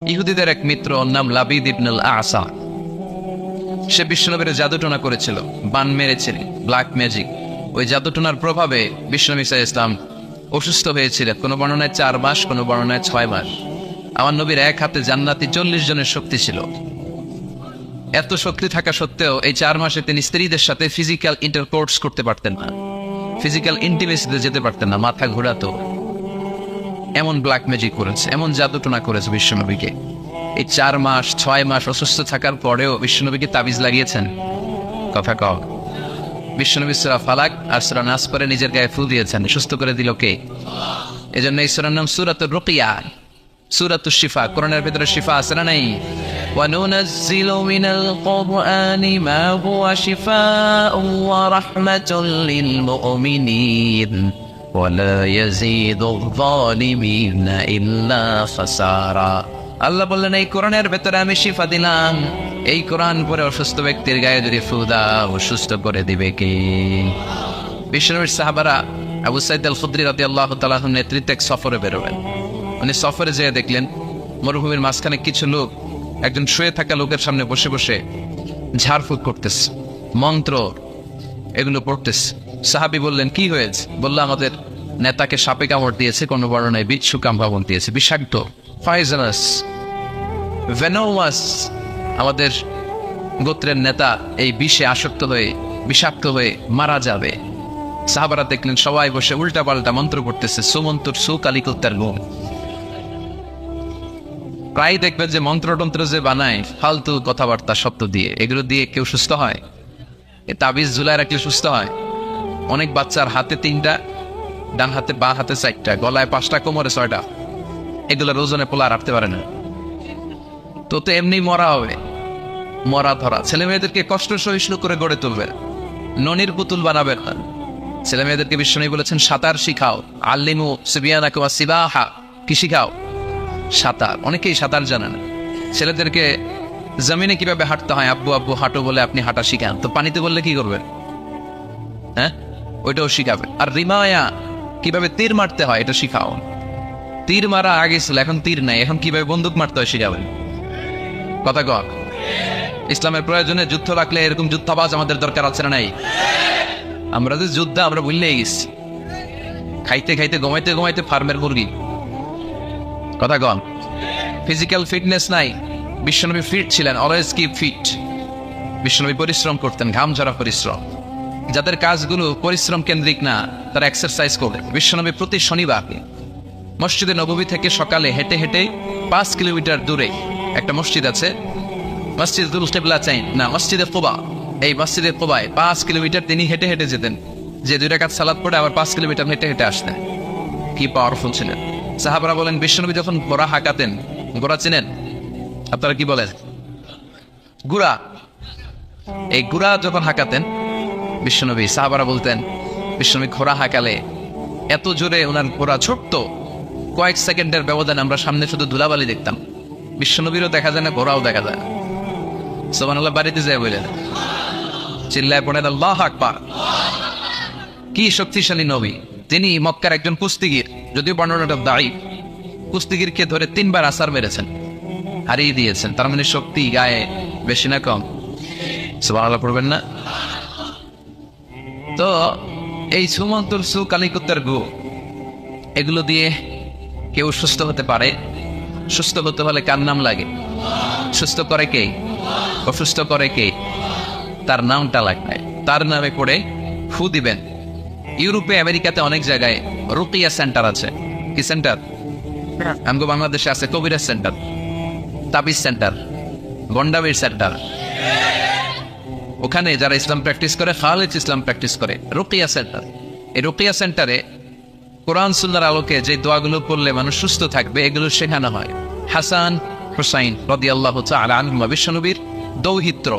ইহুদিদের এক মিত্র নাম লাবিদ ইবনুল আসা। সে বিশ্বনবীর জাদুটোনা করেছিল, বান মেরেছিল, ব্ল্যাক ম্যাজিক। ওই জাদুটোনার প্রভাবে বিশ্বনবী সাল্লাল্লাহু আলাইহি ওয়াসাল্লাম অসুস্থ হয়েছিলেন। কোনো বর্ণনায় 4 মাস, কোনো বর্ণনায় 6 মাস। আমার নবীর এক হাতে জান্নাতি 40 জনের শক্তি ছিল। এত শক্তি থাকা সত্ত্বেও এই 4 মাসে তিনি স্ত্রীদের সাথে ফিজিক্যাল ইন্টারকোর্স করতে পারতেন না, ফিজিক্যাল ইন্টিমেসিতে যেতে পারতেন না, মাথা ঘোরাতো। এমন ব্ল্যাক ম্যাজিক করেছে, এমন জাদুটোনা করেছে বিশ্বনবীকে। এই 4 মাস 6 মাস অসুস্থ থাকার পরেও বিশ্বনবীকে তাবিজ লাগিয়েছেন। কথা কও। বিশ্বনবী সূরা ফালাক আর সূরা নাস পরে নিজের গায়ে ফু দিয়েছেন, সুস্থ করে দিল কে? এজন্য এই সূরার নাম সূরাতুর রুকিয়া, সূরাতুশ শিফা। কোরআনের ভিতরে শিফা আছে না নাই? ওয়া নুনাজ্জিলু মিনাল কুরআনি মা হুয়া শিফাউন ওয়া রাহমাতুল লিল মুমিনিন ওয়া লা ইয়াজিদুয যালিমিনা ইল্লা খাসারা। আল্লাহ বললেন, এই কোরআনের ভেতরে আমি শিফা দিলাম। এই কোরআন পরে অসুস্থ ব্যক্তির গায়ে যদি ফু দাও, সুস্থ করে দিবে কে? বিশ্বনবীর সাহাবারা আবু সাঈদ আল খুদরি রাদিয়াল্লাহু তাআলা আনহুর নেতৃত্বে এক সফরে বেরোবেন। উনি সফরে যেয়ে দেখলেন মরুভূমির মাঝখানে কিছু লোক একজন শুয়ে থাকা লোকের সামনে বসে বসে ঝাড়ফুঁক করতেছে, মন্ত্র এগুলো পড়তেছে। সাহাবী বললেন, কি হয়েছে? বলল, আমাদের নেতাকে সাপে কামড় দিয়েছে, কোনো বর্ণনায় বিচ্ছু কামড় দিয়েছে, বিষাক্ত, পয়জনাস, ভেনোমাস। আমাদের গোত্রের নেতা এই বিষে আসক্ত হয়ে, বিষাক্ত হয়ে মারা যাবে। সাহাবারা দেখলেন সবাই বসে উল্টা পাল্টা মন্ত্র পড়তেছে, সুমন্তর সুকালিকুত্তার গুম। প্রায় দেখবেন যে মন্ত্রতন্ত্র যে বানায় ফালতু কথাবার্তা শব্দ দিয়ে, এগুলো দিয়ে কেউ সুস্থ হয়? এ তাবিজ ঝুলায় রাখলে সুস্থ হয়? অনেক বাচ্চার হাতে 3টা, ডান হাতে বাঁ হাতে 4টা, গলায় 5টা, কোমরে 6টা। এগুলো ওজনে পোলা রাখতে পারে না। তো এমনি মরা হবে, মরা ধরা। ছেলে মেয়েদেরকে কষ্ট সহিষ্ণু করে গড়ে তুলবে, ননির পুতুল বানাবে না। ছেলে মেয়েদেরকে বিশ্বনবী বলেছেন, সাঁতার শিখাও, আল্লিমু সিবিয়ানাকুম আসিবাহা। কি শিখাও? সাঁতার। অনেকেই সাঁতার জানে না। ছেলেদেরকে জমিনে কিভাবে হাঁটতে হয়, আব্বু আব্বু হাঁটো বলে আপনি হাঁটা শিখান, তো পানিতে বললে কি করবেন? হ্যাঁ, ওইটাও শিখাবে। আর রিমায়া, কিভাবে তীর মারতে হয় এটা শিখাও। তীর মারা আগে ছিল, এখন তীর নাই, এখন কিভাবে বন্দুক মারতে হয় শিখাবেন। কথা কর। ইসলামের প্রয়োজনে যুদ্ধ রাখলে এরকম যুদ্ধাবাজ আমাদের দরকার আছে না নাই? আমরা যে যুদ্ধ আমরা ভুললেই গেছি, খাইতে খাইতে ঘুমাইতে ঘুমাইতে ফার্মের মুরগি। কথা কম। ফিজিক্যাল ফিটনেস নাই। বিশ্বনবী ফিট ছিলেন, অলওয়েজ কিপ ফিট। বিশ্বনবী পরিশ্রম করতেন, ঘাম ঝরা পরিশ্রম। যাদের কাজগুলো পরিশ্রম কেন্দ্রিক না, তারা এক্সারসাইজ করে। বিশ্বনবী প্রতি শনিবার মসজিদে নববী থেকে সকালে হেঁটে হেঁটে 5 কিলোমিটার দূরে একটা মসজিদ আছে, মসজিদুল কিবলা চাইন না, মসজিদে কুবা। এই মসজিদে কুবায় 5 কিলোমিটার তিনি হেঁটে হেঁটে যেতেন। যে 2 রাকাত সালাত পড়ে আবার 5 কিলোমিটার হেঁটে হেঁটে আসতেন। কি পাওয়ারফুল ছিলেন। সাহাবারা বলেন, বিশ্বনবী যখন গোড়া হাঁকাতেন, গোড়া চিনেন আপনারা? কি বলেন? গুড়া। এই গুড়া যখন হাঁকাতেন বিশ্বনবী, সাহাবারা বলতেন বিশ্বনবী ঘোড়া হাঁকালে এত জোরে ওনার ঘোড়া ছোট্ট, কয়েক সেকেন্ডের ব্যবধানে আমরা সামনে শুধু ধুলাবালি দেখতাম। বিশ্বনবীরও দেখা যায় না, ঘোড়াও দেখা যায় না। সুবহানাল্লাহ বাড়িতে যায় বলেন, চিল্লায় পড়েন আল্লাহু আকবার। কি শক্তিশালী নবী! তিনি মক্কার একজন কুস্তিগির, যদিও বর্ণনাটা দাঈফ, কুস্তিগিরকে ধরে 3 বার আছাড় মেরেছেন, হারিয়ে দিয়েছেন। তার মানে শক্তি গায়ে বেশি না কম? সুবহানাল্লাহ পড়বেন না? তো এই সুমন্তর সুকালিকুত্তার গু, এগুলো দিয়ে কেউ সুস্থ হতে পারে। সুস্থ হতে হলে কার নাম লাগে? সুস্থ করে কে? অসুস্থ করে কে? তার নামটা লাগবে। তার নামে পড়ে ফু দিবেন। ইউরোপে, আমেরিকাতে অনেক জায়গায় রুকিয়া সেন্টার আছে। কি সেন্টার? আমগো বাংলাদেশে আছে কবিরাজ সেন্টার, তাবিজ সেন্টার, গন্ডাবির সেন্টার। ওখানে যারা ইসলাম প্র্যাকটিস করে, খালেজ ইসলাম প্র্যাকটিস করে, রুকিয়া সেন্টার। এই রুকিয়া সেন্টারে কোরআন সুন্নাহর আলোকে যে দোয়াগুলো পড়লে মানুষ সুস্থ থাকবে, এগুলো শেখানো হয়। হাসান হুসাইন রাদিয়াল্লাহু তাআলা আনহুমা বিশ্বনবীর দৌহিত্র,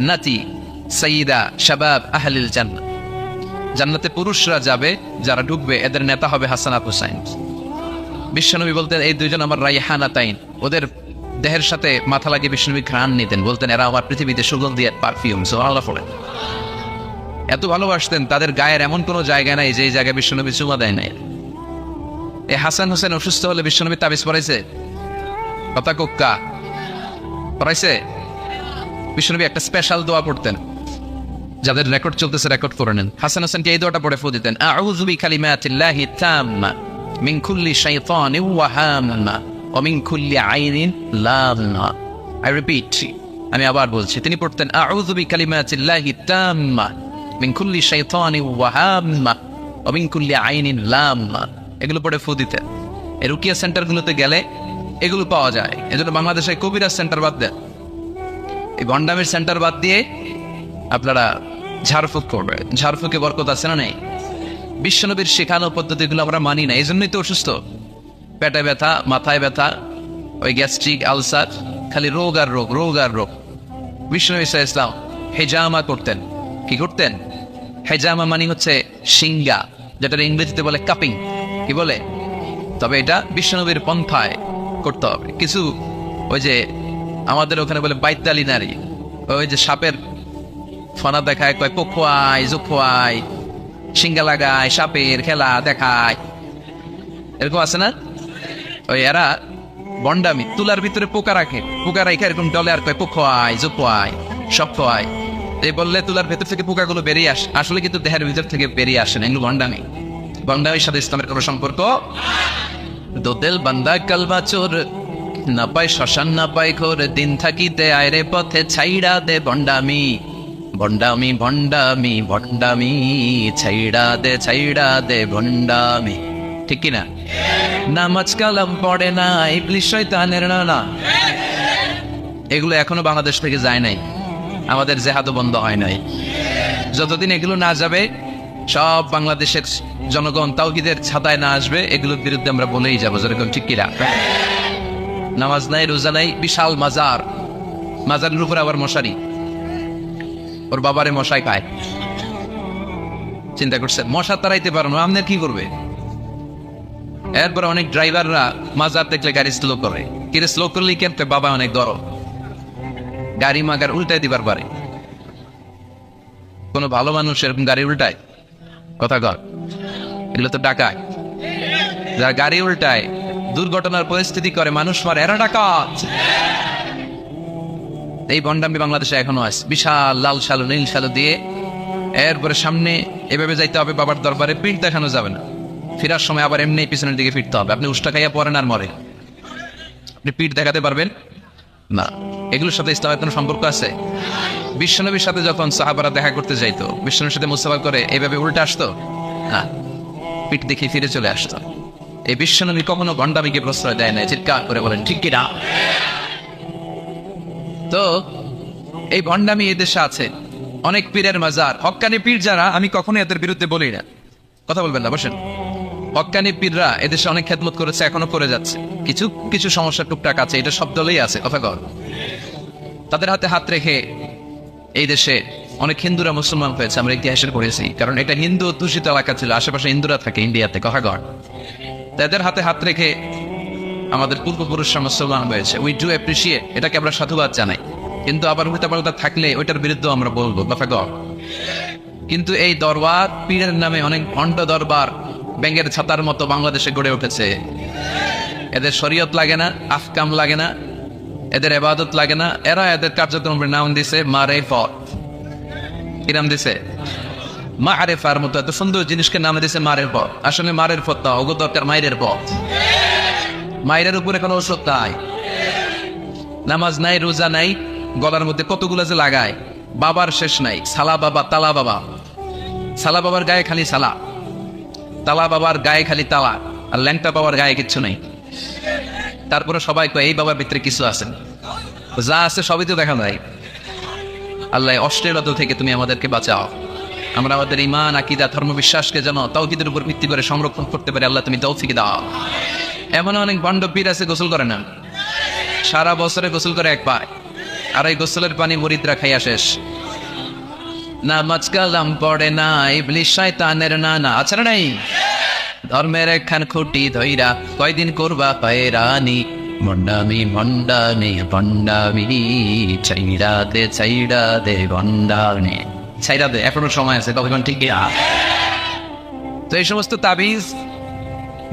নাতি, সাইয়্যিদা শাবাব আহলিল জান্নাহ। জান্নাতে পুরুষরা যাবে, যারা ঢুকবে এদের নেতা হবে হাসান আর হুসাইন। বিশ্বনবী বলতেন, এই 2জন আমার রাইহানাতাইন। ওদের দেহের সাথে মাথা লাগিয়ে বিশ্বনবী ঘ্রাণ নিতেন, বলতেন এরা আমার পৃথিবীতে সুগন্ধি আর পারফিউম। সুবহানাল্লাহ পড়েন। এত ভালোবাসতেন, তাদের গায়ের এমন কোনো জায়গা নাই যে জায়গায় বিশ্বনবী চুমা দেয় নাই। এই হাসান হোসেন অসুস্থ হলে বিশ্বনবী তাবিজ পড়াইছে? কথা কোক্কা পড়াইছে। বিশ্বনবী একটা স্পেশাল দোয়া পড়তেন, যাদের রেকর্ড চলতেছে রেকর্ড করে নেন। হাসান হোসেনকে এই দোয়াটা পড়ে ফু দিতেন, আউযু বিকালিমাতিল্লাহি তাম্মা মিন কুল্লি শাইতানিন ওয়া হাম্মা ওয়া মিন কুল্লি আইনিন লাম্মা। আই রিপিট, আমি আবার বলছি। তিনি পড়তেন আউযু বিকালিমাতিল্লাহি তাম্মা মিন কুল্লি শাইতানিন ওয়া হাম্মা ওয়া মিন কুল্লি আইনিন লাম্মা। এগুলো পড়ে ফু দিতেন। এই রুকিয়া সেন্টারগুলোতে গেলে এগুলো পাওয়া যায়। এজন্য বাংলাদেশে কবিরাজ সেন্টার বাদ দেন, এই ভণ্ডামির সেন্টার বাদ দিয়ে আপনারা ঝাড়ফুঁক করবেন। ঝাড়ফুঁকে বরকত আছে না নেই? বিশ্বনবীর শেখানো পদ্ধতিগুলো আমরা মানি না, এই জন্যই তো অসুস্থ। পেটে ব্যথা, মাথায় ব্যথা, ওই গ্যাস্ট্রিক, আলসার, খালি রোগ আর রোগ, রোগ আর রোগ। বিশ্বনবী সাল্লাল্লাহু আলাইহি ওয়াসাল্লাম হেজামা করতেন। কি করতেন? হেজামা মানে হচ্ছে সিঙ্গা, যেটা ইংরেজিতে বলে কাপিং। কি বলে? তবে এটা বিশ্বনবীর পন্থায় করতে হবে। কিছু ওই যে আমাদের ওখানে বলে বাইতালি নারী, ওই যে সাপের ফনা দেখায়, কয় পোখোয়াই জোখোয়াই, সিঙ্গা লাগায়, সাপের খেলা দেখায়, এরকম আছে না? ওই এরা বন্ডামি, তুলার ভিতরে পোকা রাখে, পোকা রাখে এরকম ডলে আর কয় পোখোয়াই জোখোয়াই সব খোয়াই। এই বললে তুলার ভেতর থেকে পোকাগুলো বেরিয়ে আসে, আসলে কিন্তু দেহের ভিতর থেকে বেরিয়ে আসে না। এগুলো বন্ডামি। বন্ডামির সাথে ইসলামের কোনো সম্পর্ক। দোদেল বান্দা কালবা চোর, না পায় শ্মশান না পায় ঘোর, দিন থাকিতে আয়রে পথে ছাইড়া দে বন্ডামি। ভণ্ডামি ভণ্ডামি ভণ্ডামি, ছাইড়া দে ভণ্ডামি। ঠিক কিনা? নামাজ কালাম পড়ে না, ইবলিশ শয়তানের নানা। এগুলো এখনো বাংলাদেশ থেকে যায় নাই, আমাদের জেহাদও বন্ধ হয় নাই। যতদিন এগুলো না যাবে, সব বাংলাদেশের জনগণ তাওহীদের ছাতায় না আসবে, এগুলোর বিরুদ্ধে আমরা বলেই যাবো। যেরকম ঠিক কিনা? নামাজ নাই, রোজা নাই, বিশাল মাজার, মাজারের উপর আবার মশারি, ওর বাবারে মশাই খায়। চিন্তা করছে মশা তাড়াইতে পারো না, আপনার কি করবে? এরপরে অনেক ড্রাইভাররা মাজার দেখলে গাড়ি স্লো করে। কিরে স্লো করলে কেন? বাবা অনেক গরম, গাড়ি মাগার উল্টাই দিবার পারে। কোন ভালো মানুষ এরকম গাড়ি উল্টায়? কথা কর, এগুলো তো ডাকায়। যারা গাড়ি উল্টায়, দুর্ঘটনার পরিস্থিতি করে, মানুষ মারে, এরা ডাকাত। এই বন্ডামি বাংলাদেশে এখনো আছে। বিশাল লাল শালু নীল শালু দিয়ে এরপরে সামনে এভাবে যাইতে হবে বাবার দরবারে, পিঠ দেখানো যাবে না। ফেরার সময় আবার এমনি পিছনের দিকে ফিরতে হবে। আপনি উষ্টা খাইয়া পড়েন আর মরে, আপনি পিঠ দেখাতে পারবেন না। এগুলোর সাথে ইসলামের কোনো সম্পর্ক আছে? বিশ্বনবীর সাথে যখন সাহাবারা দেখা করতে যাইতো, বিশ্বনবীর সাথে মুসাফা করে এইভাবে উল্টে আসতো না, পিঠ দেখে ফিরে চলে আসতো। এই বিশ্বনবী কখনো ভণ্ডামিকে প্রশ্রয় দেয় না। চিৎকার করে বলেন ঠিক কিনা? তো এই ভণ্ডামি এদেশে আছে। অনেক পীরের মাজার, হক্কানি পীর যারা, আমি কখনো এদের বিরুদ্ধে বলি না, কথা বলবেন না, বসেন। হক্কানি পীররা এদেশে অনেক খেদমত করেছে, এখনো করে যাচ্ছে। কিছু কিছু সমস্যা টুকটাক আছে, এটা সব দলেই আছে, কথা কর। তাদের হাতে হাত রেখে এই দেশে অনেক হিন্দুরা মুসলমান হয়েছে, আমরা ইতিহাসে পড়েছি। কারণ এটা হিন্দু অধ্যুষিত এলাকা ছিল, আশেপাশে হিন্দুরা থাকে ইন্ডিয়াতে, কথা কর। তাদের হাতে হাত রেখে আমাদের পূর্বপুরুষরা মুসলমান হয়েছে। উই ডু অ্যাপ্রিসিয়েট, এটাকে আমরা সাধুবাদ জানাই। কিন্তু আবার উল্টা পাল্টা থাকলে ওইটার বিরুদ্ধে আমরা বলবো, কথা কর। কিন্তু এই দরবার পীরের নামে অনেক ভণ্ড দরবার ব্যাঙের ছাতার মতো বাংলাদেশে গড়ে উঠেছে। এদের শরীয়ত লাগে না, আহকাম লাগে না, এদের ইবাদত লাগে না। এরা এদের কার্যক্রমের নাম দিছে মারেফত। কি নাম দিছে? মারেফার মতো এত সুন্দর জিনিসকে নাম দিছে মারেফত। আসলে মারেফত না, ওগো দরকার মাইরের পথ। মাইরের উপরে কোনো ওষুধ নাই, নামাজ নাই, রোজা নাই, গলার মধ্যে কতগুলো যে লাগায়, বাবার শেষ নাই। সালা বাবা, তালা বাবা। সালা বাবার গায়ে খালি সালা, তালা বাবার গায়ে খালি তালা, আর ল্যাংটা বাবার গায়ে কিচ্ছু নেই। তারপরে সবাই কয় এই বাবার ভিতরে কিছু আছে, যা আছে সবই তো দেখা যায়। আল্লাহ অশ্লীলতা থেকে তুমি আমাদেরকে বাঁচাও। আমরা আমাদের ঈমান, আকীদা, ধর্ম বিশ্বাসকে যেন তাওহীদের উপর ভিত্তি করে সংরক্ষণ করতে পারি, আল্লাহ তুমি তৌফিক দাও। এমন অনেক ভণ্ড পীর আছে গোসল করে না, সারা বছরে গোসল করে একবার, আর এই গোসলের পানি মুরিদরা খাইয়া শেষ। নামাজ কালাম পড়ে না, ইবলিশ শয়তানের নানা। আছে না নাই? ধর্মের একখান খুঁটি ধইরা কয়দিন করবা পায়রানি। ভণ্ডামি ভণ্ডামি ভণ্ডামি, ছাইড়া দে ভণ্ডামি। ছাইড়া দে, এখনো সময় আছে, তখন ঠিক। তো এই সমস্ত তাবিজ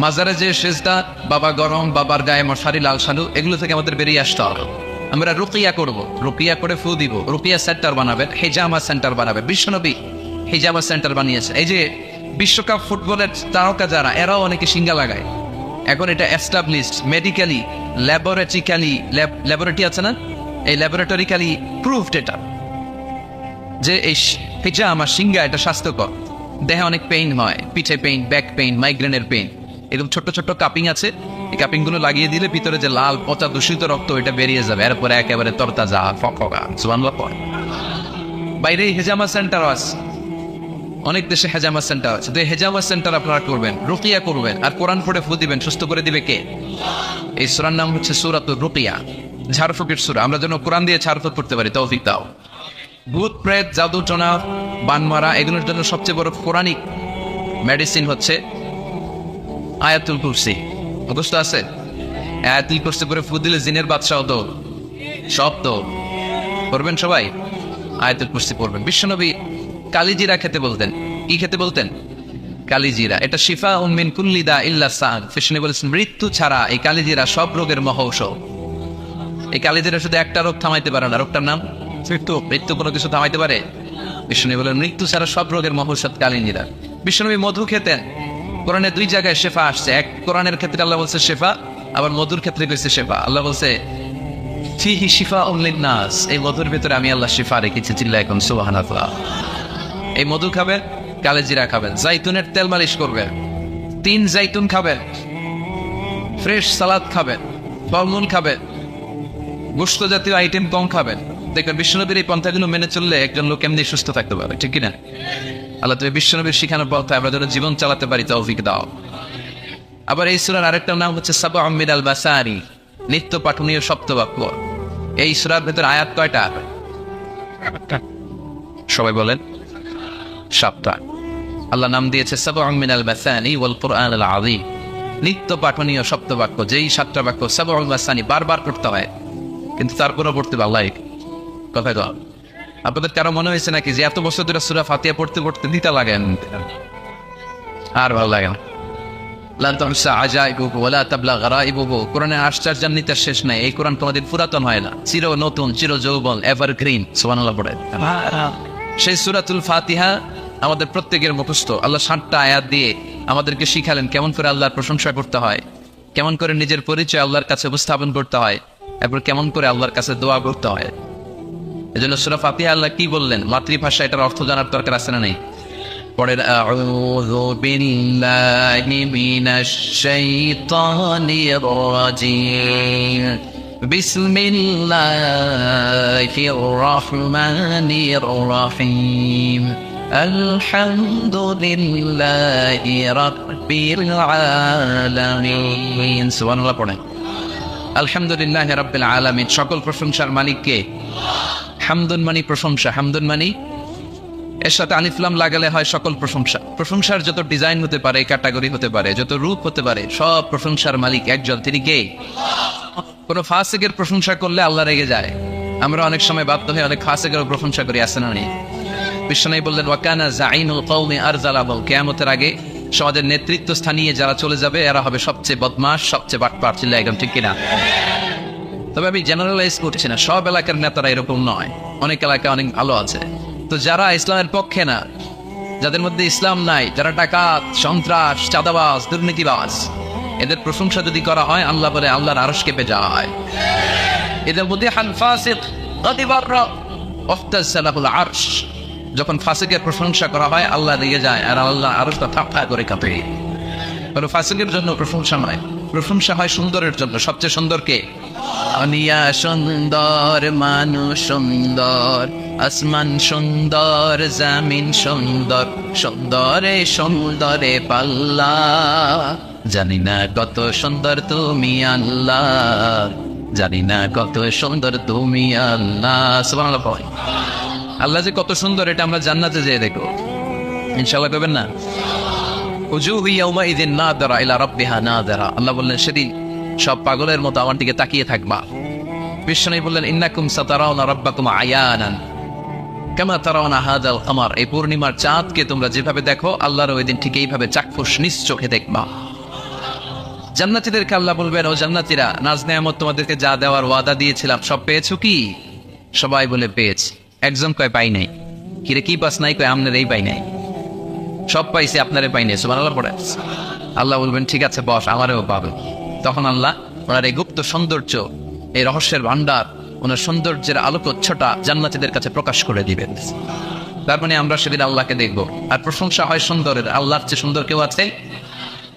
মাজারে যে সেজদা, বাবা গরম, বাবার গায়ে মশারি, লাল শালু, এগুলো থেকে আমাদের বেরিয়ে আসতে হবে। আমরা রুকিয়া করব, রুকিয়া করে ফু দিব, রুকিয়া সেন্টার বানাবেন, হেজামা সেন্টার বানাবেন। বিশ্বনবী হেজামা সেন্টার বানিয়েছে। এই যে বিশ্বকাপ ফুটবলের তারকা যারা, এরাও অনেকে সিঙ্গা লাগায়। এখন এটা এস্টাবলিশড মেডিকেলি, ল্যাবরেটরি আছে না, এই ল্যাবরেটরিক্যালি প্রুভড এটা, যে এই হেজামা সিঙ্গা এটা স্বাস্থ্যকর। দেহে অনেক পেইন হয়, পিঠে পেইন, ব্যাক পেইন, মাইগ্রেনের পেইন, এরকম ছোট্ট ছোট্ট কাপিং আছে, এই কাপিং গুলো লাগিয়ে দিলে ভিতরে যে লাল পচা দূষিত রক্ত এটা বেরিয়ে যাবে, এরপরে একেবারে তরতাজা ফকফকা সুবহানাল্লাহ পড়ে। বাইরে হেজামা সেন্টারও আছে, অনেক দেশে হেজামা সেন্টার আছে। তো হেজামা সেন্টার আপনারা করবেন, রুকিয়া করবেন, আর কোরআন পড়ে ফু দিবেন, সুস্থ করে দিবে কে? এই সূরার নাম হচ্ছে সূরাতুর রুকিয়া, ঝাড়ফুঁকের সূরা। আমরা যেন কোরআন দিয়ে ঝাড়ফুঁক করতে পারি, তৌফিক দাও। ভূত প্রেত, জাদু টোনা, বানমারা, এগুলোর জন্য সবচেয়ে বড় কোরআনিক মেডিসিন হচ্ছে আয়াতুল কুরসি। মুখস্থ আছে? আয়াতুল কুরসি করে ফু দিলে জিনের বাদশাহ তো সব তো করবেন সবাই। আয়াতুল কুরসি পড়বেন। বিশ্বনবী কালিজিরা খেতে বলতেন। কি খেতে বলতেন? কালিজিরা। এটা শিফা মিন কুল্লি দা ইল্লা সান। বিশ্বনবী বলেছেন মৃত্যু ছাড়া এই কালিজিরা সব রোগের মহৌষধ। এই কালিজিরা শুধু একটা রোগ থামাইতে পারে না, রোগটার নাম মৃত্যু। মৃত্যু কোনো কিছু থামাইতে পারে? বিশ্বনবী বলেন মৃত্যু ছাড়া সব রোগের মহৌষধ কালিজিরা। বিশ্বনবী মধু খেতেন। কোরআনে দুই জায়গায় শেফা আসছে। এক কোরআনের ক্ষেত্রে আল্লাহ বলছে শেফা, আবার মধুর ক্ষেত্রে কইছে শেফা। আল্লাহ বলছে ফিহি শিফাউন লিন-নাস, এই মধুর ভিতরে আমি আল্লাহ শিফা রেখেছি। চিল্লায় এখন সুবহানাল্লাহ। এই মধু খাবেন, কালেজিরা খাবেন, জাইতুনের তেল মালিশ করবেন, 3 জাইতুন খাবেন, ফ্রেশ সালাদ খাবেন, ফলমূল খাবেন, গোশত জাতীয় আইটেম কম খাবেন। দেখবেন বিশ্বনবীর এই পন্থাগুলো মেনে চললে একজন লোক এমনি সুস্থ থাকতে পারে, ঠিক কিনা? আল্লাহ তুমি বিশ্বনবীর শিখানোর পথে আমরা যেন জীবন চালাতে পারি, তৌফিক দাও। আবার এই সূরার আরেকটা নাম হচ্ছে সাবউম মিনাল মাসানি, নিত্য পাঠনীয় সপ্তবাক্য। এই সূরার ভেতর আয়াত কয়টা? সবাই বলেন 7টা। আল্লাহ নাম দিয়েছে সাবউম মিনাল মাসানি ওয়াল কুরআনিল আযীম, নিত্য পাঠনীয় সপ্তবাক্য। যেই 7টা বাক্য সাবউল মাসানি বারবার পড়তে হয়, কিন্তু তারপরও পড়তে ভালো লাগে। কথায় তো আপনাদের কারো মনে হয়েছে নাকি যে এত বছর ধরে সূরা ফাতিহা পড়তে পড়তে দিতে লাগেন আর ভালো লাগে না? লান তাহসা আজাইবুহু ওয়ালা তাবলা গারাইবুহু। কোরআনের আশ্চর্যান্বিতার শেষ নাই। এই কোরআন কোনোদিন পুরাতন হয় না, চির নতুন, চির যৌবন, এভারগ্রিন। সুবহানাল্লাহ পড়ে। সেই সূরাতুল ফাতিহা আমাদের প্রত্যেকের মুখস্থ। আল্লাহ 7টা আয়াত দিয়ে আমাদেরকে শিখালেন কেমন করে আল্লাহর প্রশংসা করতে হয়, কেমন করে নিজের পরিচয় আল্লাহর কাছে উপস্থাপন করতে হয়, এরপর কেমন করে আল্লাহর কাছে দোয়া করতে হয়। এজন্য সূরা ফাতিহা আল্লাহ কি বললেন, মাতৃভাষা এটার অর্থ জানার দরকার আছে না নেই? পড়েন আউযু বিল্লাহি মিনাশ শাইতানির রাজিম, বিসমিল্লাহির রহমানির রহিম, আলহামদুলিল্লাহি রাব্বিল আলামিন। সুবহানাল্লাহ পড়েন। আলহামদুলিল্লাহি রাব্বিল আলামিন, সকল প্রশংসার মালিক কে? হামদুন মানি প্রশংসা, হামদুন মানি এর সাথে আলিফ লাম লাগালে হয় সকল প্রশংসা। প্রশংসার যত ডিজাইন হতে পারে, ক্যাটাগরি হতে পারে, যত রূপ হতে পারে, সব প্রশংসার মালিক একজন, তিনি কে? কোন ফাসিকের প্রশংসা করলে আল্লাহ রেগে যায়। আমরা অনেক সময় বাধ্য হয়ে অনেক ফাসিকের প্রশংসা করি, আছে না নেই? বিশ্বনবী বললেন ওয়াকানা জাইনুল কওমি আরজালাহুম, কিয়ামতের আগে সমাজের নেতৃত্ব স্থানীয় যারা চলে যাবে এরা হবে সবচেয়ে বদমাশ, সবচেয়ে বাটপার। চিল্লায় একদম ঠিক কিনা? তবে আমি জেনারেলাইজ করছি না, সব এলাকার নেতারা এরকম নয়, অনেক এলাকা অনেক ভালো আছে। তো যারা ইসলামের পক্ষে না, যাদের মধ্যে ইসলাম নাই, যারা ডাকাত, সন্ত্রাস, চাঁদাবাজ, দুর্নীতিবাজ, এদের প্রশংসা যদি করা হয় আল্লাহ বলে আল্লাহর আরশ কেঁপে যায়। এদের মধ্যে হাল ফাসিক গাদিবাররা ওয়াফতাসালাহুল আরশ, যখন ফাসিকের প্রশংসা করা হয় আল্লাহ রেগে যায় আর আল্লাহ আরশটা থাপা করে কাঁপে। কারণ ফাসিকের জন্য প্রশংসা নয়, প্রশংসা হয় সুন্দরের জন্য। সবচেয়ে সুন্দর কে? অনিয়া সুন্দর, মানুষ সুন্দর, আসমান সুন্দর, জামিন সুন্দর, সুন্দরে সুন্দরে পাল্লা, জানি না কত সুন্দর তুমি আল্লাহ, জানি না কত সুন্দর তুমি আল্লাহ। সুবহানাল্লাহ। আল্লাহ যে কত সুন্দর এটা আমরা জান্নাতে যেয়ে দেখো, ইনশাআল্লাহ। করবেন না? উজুহু ইয়াউমাইযিন নাযিরা ইলা রাব্বিহা নাযিরা। আল্লাহ বললেন সেদিন সব পাগলের মতো আমার দিকে তাকিয়ে থাকবা। বিশ্বনবী বললেন ইন্নাকুম সাতারাউনা রাব্বাকুম আয়ানান কামা তারাউনা হাযাল কামার, এই পূর্ণিমার চাঁদকে তোমরা যেভাবে দেখো আল্লাহর ওই দিন ঠিক এইভাবে চাক্ষুষ নিজ চোখে দেখবা। জান্নাতীদেরকে আল্লাহ বলবেন, ও জান্নাতীরা, নাজ নেয়ামত তোমাদেরকে যা দেওয়ার ওয়াদা দিয়েছিলাম সব পেয়েছো কি? সবাই বলে পেয়েছি। একজন কয় পাই নাই। কিরে কি পাস নাই? কয় আমনের এই পাই নাই। সব পাইছি, আপনারে পাই নাই। সুবহানাল্লাহ পড়ে। আল্লাহ বলবেন ঠিক আছে বস, আমারেও পাবে। তখন আল্লাহ ওনার এই গুপ্ত সৌন্দর্য, এই রহস্যের ভান্ডার, ওনার সৌন্দর্যের আলোকচ্ছটা জান্নাতীদের কাছে প্রকাশ করে দিবেন। তার মানে আমরা সেদিন আল্লাহকে দেখব। আর প্রশংসা হয় সুন্দরের। আল্লাহর চেয়ে সুন্দর কেউ আছে?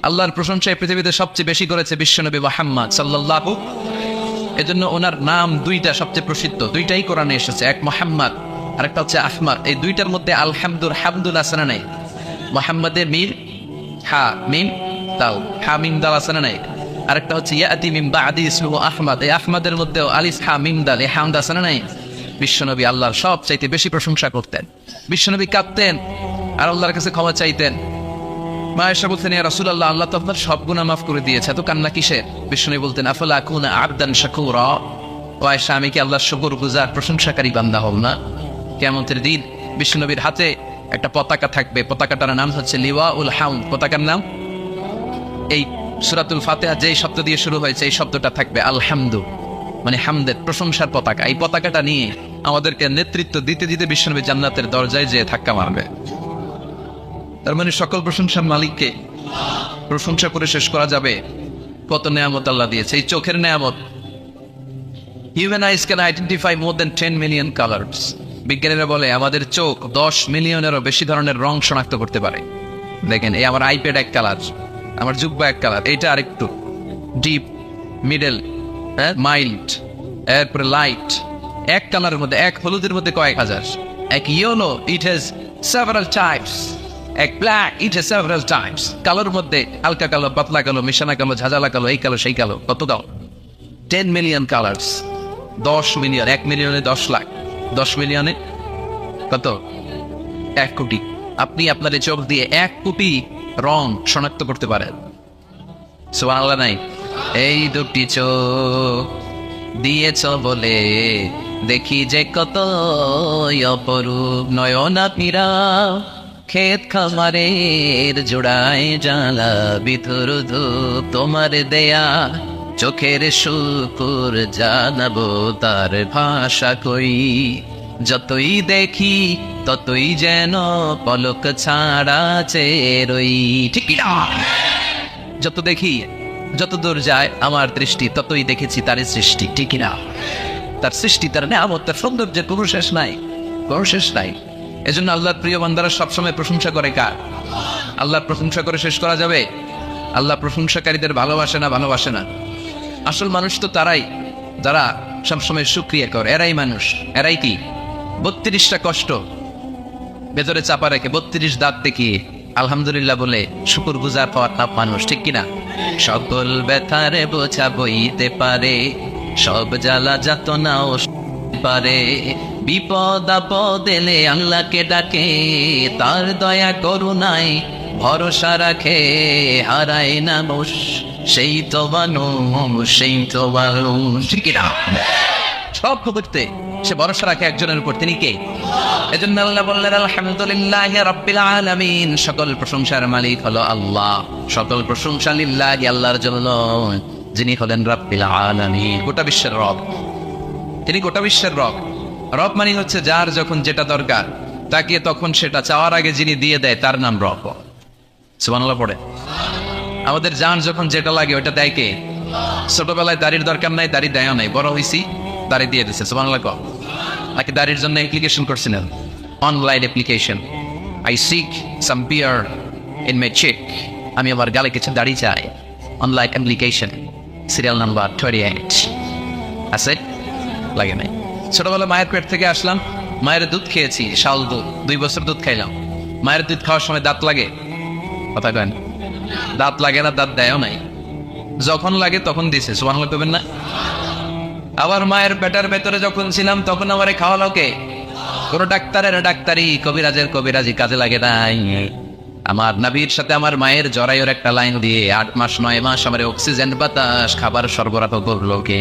আল্লাহর প্রশংসা এই পৃথিবীতে সবচেয়ে বেশি করেছে বিশ্বনবী মুহাম্মদ সাল্লাল্লাহু। এজন্য ওনার নাম দুইটা সবচেয়ে প্রসিদ্ধ, দুইটাই কোরআনে এসেছে। এক মুহাম্মদ, আরেকটা হচ্ছে আহমদ। এই দুইটার মধ্যে হামদুল আছে না নাই? মুহাম্মদে মিম হা মিম দাল, হা মিম দাল আছে না নাই? আরেকটা হচ্ছে ইয়াতি মিন বাদি ইসমুহু আহমদ। এই আহমদের মধ্যেও আলিফ হা মিম দাল, এই হামদ আছে না নাই? বিশ্বনবী আল্লাহর সবচাইতে বেশি প্রশংসা করতেন। বিশ্বনবী কাঁদতেন আর আল্লাহর কাছে ক্ষমা চাইতেন। মা আয়েশা বলতেন, ইয়া রাসূলুল্লাহ, আল্লাহ তো আপনার সব গুনাহ মাফ করে দিয়েছে, এত কান্না কিসের? বিশ্বনবী বলতেন, আফালা আকুনা আবদান শাকুরা। ও আয়েশা, আমি কি আল্লাহর শুকরগুজার প্রশংসাকারী বান্দা হব না? কিয়ামতের দিন বিশ্বনবীর হাতে একটা পতাকা থাকবে, পতাকাটার নাম হচ্ছে লিওয়াউল হামদ। পতাকার নাম, এই সূরাতুল ফাতিহা যেই শব্দ দিয়ে শুরু হয়েছে এই শব্দটা থাকবে আলহামদু, মানে হামদের, প্রশংসার পতাকা। এই পতাকাটা নিয়ে আমাদেরকে নেতৃত্ব দিতে দিতে বিশ্বনবী জান্নাতের দরজায় যেয়ে ধাক্কা মারবে। তার মানে সকল প্রশংসার মালিককে প্রশংসা করে শেষ করা যাবে। কত নেয়ামত আল্লাহ দিয়েছে। এই চোখের নেয়ামত। Human eyes can identify more than 10 million colours. বিজ্ঞানীরা বলে আমাদের চোখ 10 মিলিয়নেরও বেশি ধরনের রং শনাক্ত করতে পারে। দেখেন, এই আমার আইপ্যাড এক কালার, আমার জুব্বা এক কালার, এইটা আরেকটু ডিপ, মিডল, মাইল্ড, এরপরে লাইট। এক কালারের মধ্যে, এক হলুদের মধ্যে কয়েক হাজার। এক yellow, it has several types. এক black, it has several types. কালোর মধ্যে হালকা কালো, পাতলা কালো, মিশানা কালো, ঝাঁঝালা কালো, এই কালো সেই কালো। কত দাও? 10 মিলিয়ন কালার্স। 10 মিলিয়ন, 1 মিলিয়নে 10 লাখ, 10 মিলিয়নে কত? 1 কোটি। আপনি আপনার এই চোখ দিয়ে 1 কোটি রং শনাক্ত করতে পারেন। সুবহানাল্লাহ নাই? এই দুটি চোখ দিয়েছ বলে দেখি যে কত অপরূপ নয়না পীরা, ক্ষেত খামারের জোড়ায় জ্বালা বিধুর ধূপ, তোমার দেয়া চোখের শুকুর জানাবো তার ভাষা কই। যতই দেখি ততই যেন পলক ছাড়া চেরই। ঠিক না? যত দেখি, যত দূর যায় আমার দৃষ্টি, ততই দেখেছি তার সৃষ্টি। ঠিক না? তার সৃষ্টি, তার নেয়ামত, তার সৌন্দর্যের কোনো শেষ নাই, কোনো শেষ নাই। এজন্য আল্লাহর প্রিয় বান্দারা সবসময় প্রশংসা করে কার? আল্লাহর প্রশংসা করে শেষ করা যাবে? আল্লাহ প্রশংসাকারীদের ভালোবাসে না? ভালোবাসে না। আসল মানুষ তো তারাই যারা সবসময় শুকরিয়া করে। এরাই মানুষ। এরাই কি 32টা কষ্ট ভেতরে চাপা রেখে, 32 দাঁত দেখিয়ে আলহামদুলিল্লাহ বলে শুকুর গুজার পাওয়ার নাম মানুষ। ঠিক কিনা? সকল ব্যথারে বোঝা বইতে পারে, সব জ্বালা যাতনাও পারে, বিপদ আপদ এলে আল্লাহকে ডাকে, তার দয়া করুণায় ভরসা রাখে, হারায় না মোষ, সেই তো মানুষ, সেই তো মানুষ। ঠিক কিনা? সব করতে সে ভরসা রাখে একজনের উপর, তিনি কে? এজন্য আল্লাহ বললেন আলহামদুলিল্লাহি রাব্বিল আলামিন। সকল প্রশংসার মালিক হলো আল্লাহ। সকল প্রশংসা লিল্লাহি, আল্লাহর জন্য, যিনি হলেন রাব্বিল আলামিন, গোটা বিশ্বের রব। তিনি গোটা বিশ্বের রব। রব মানে হচ্ছে যার যখন যেটা দরকার তাকে তখন সেটা চাওয়ার আগে যিনি দিয়ে দেয় তার নাম রব। সুবহানাল্লাহ পড়ে। আমাদের জান যখন যেটা লাগে ওটা দেয় কে? ছোটবেলায় দাড়ির দরকার নাই, দাড়ি দেয় নাই, বড় হইছি দাড়ি দিয়ে দিছে। সুবহানাল্লাহ। নাকি দাড়ির জন্য অ্যাপ্লিকেশন করছিলেন, online application, I seek some beard in my cheek, আমি আমার গালে কিছু দাড়ি চাই, অনলাইন অ্যাপ্লিকেশন, সিরিয়াল নাম্বার 28 আছে? লাগে নাই। ছোটবেলা মায়ের পেট থেকে আসলাম, মায়ের দুধ খেয়েছি, শাল দুধ, 2 বছর দুধ খাইলাম। মায়ের দুধ খাওয়ার সময় দাঁত লাগে? কথা কেন? দাঁত লাগে না, দাঁত দেয়ও নাই। যখন লাগে তখন দিছে। সুবহানাল্লাহ করবেন না? আবার মায়ের পেটের ভেতরে যখন ছিলাম তখন আমারে খাওয়ালো কে? কোন ডাক্তারের ডাক্তারি, কবিরাজের কবিরাজি কাজে লাগে নাই। আমার নবীর সাথে আমার মায়ের জরায়ুর একটা লাইন দিয়ে 8 মাস 9 মাস আমার অক্সিজেন বাতাস খাবার সরবরাহ করলো কে?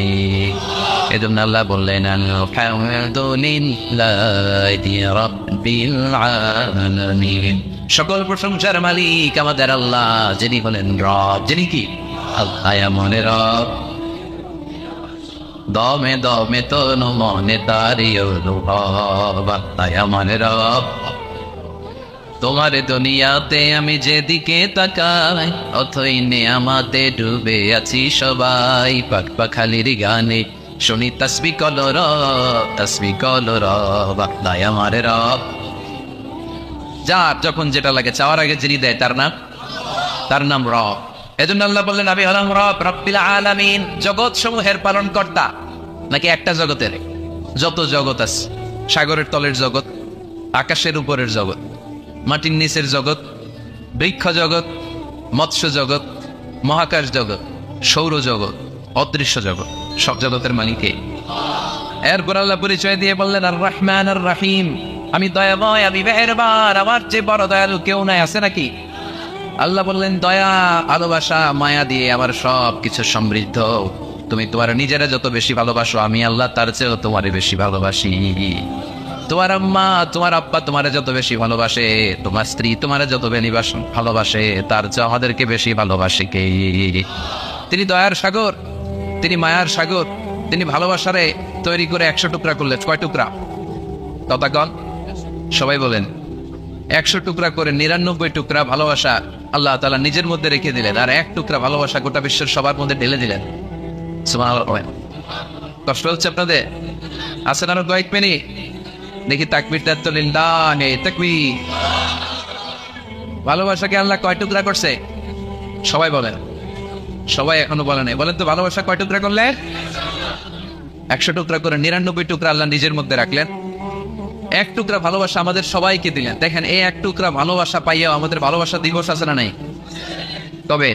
এজন্য আল্লাহ বললেন আলহামদুলিল্লাহি রাব্বিল আলামিন। সকল প্রশংসার মালিক আমাদের আল্লাহ, যিনি হলেন রব। যিনি কি? আল্লাহ মনে রব দমে দমে তনু মনে তারি অনুভব আল্লাহ মনে রব তোমার দুনিয়াতে আমি যেদিকে তাকাই অথই নেয়ামাতে ডুবে আছি সবাই পাক পাখালির গানে শুনি তসবি কলর আল্লাহ আমার রব যার যখন যেটা লাগে চাওয়ার আগে যিনি দেয় তার নাম রব। এজন্য আল্লাহ বললেন আমি হলাম রব রব্বিল আলামিন, জগৎ সমূহের পালন কর্তা। নাকি একটা জগতের? যত জগৎ আছে, সাগরের তলের জগৎ, আকাশের উপরের জগৎ, মাটির নিচের জগৎ, বৃক্ষ জগৎ, মৎস্য জগৎ, মহাকাশ জগৎ, সৌর জগৎ, অদৃশ্য জগৎ, সব জগতের মালিকে। এরপর আল্লাহ পরিচয় দিয়ে বললেন আর রহমান আর রাহিম, আমি দয়াময়, আমি মেহেরবান, আমার চেয়ে বড় দয়ালু কেউ নাই, আছে নাকি? আল্লাহ বললেন দয়া, ভালোবাসা, মায়া দিয়ে আমার সব কিছু সমৃদ্ধ। তুমি তোমার নিজেরা যত বেশি ভালোবাসো, আমি আল্লাহ তার চেয়েও তোমারে বেশি ভালোবাসি। তোমার আম্মা তোমার আব্বা তোমারে যত বেশি ভালোবাসে, তোমার স্ত্রী তোমারে যত ভালোবাসে, তার চেয়ে আমাদেরকে বেশি ভালোবাসে কে? তিনি দয়ার সাগর, তিনি মায়ার সাগর। তিনি ভালোবাসারে তৈরি করে 100 টুকরা করলেন। কয় টুকরা? তথাগণ সবাই বলেন। 100 টুকরা করে 99 টুকরা ভালোবাসা আল্লাহ তাআলা নিজের মধ্যে রেখে দিলেন, আর 1 টুকরা ভালোবাসা গোটা বিশ্বের সবার মধ্যে ঢেলে দিলেন। সুবহানাল্লাহ। কষ্ট হচ্ছে আপনাদের? আছেন আরো কয়েক মিনিট? দেখি তাকবীরটা তো লিল্লাহি তাকবীর। ভালোবাসাকে আল্লাহ কয় টুকরা করছে? সবাই বলেন। সবাই এখনো বলে নাই। বলেন তো ভালোবাসা কয় টুকরা করলেন? 100 টুকরা করে 99 টুকরা আল্লাহ নিজের মধ্যে রাখলেন। 1 টুকরা ভালোবাসা আমাদের সবাইকে দিলেন। দেখেন, এই 1 টুকরা ভালোবাসা পাইয়াও আমাদের ভালোবাসা দিবস আছে না নাই? তবে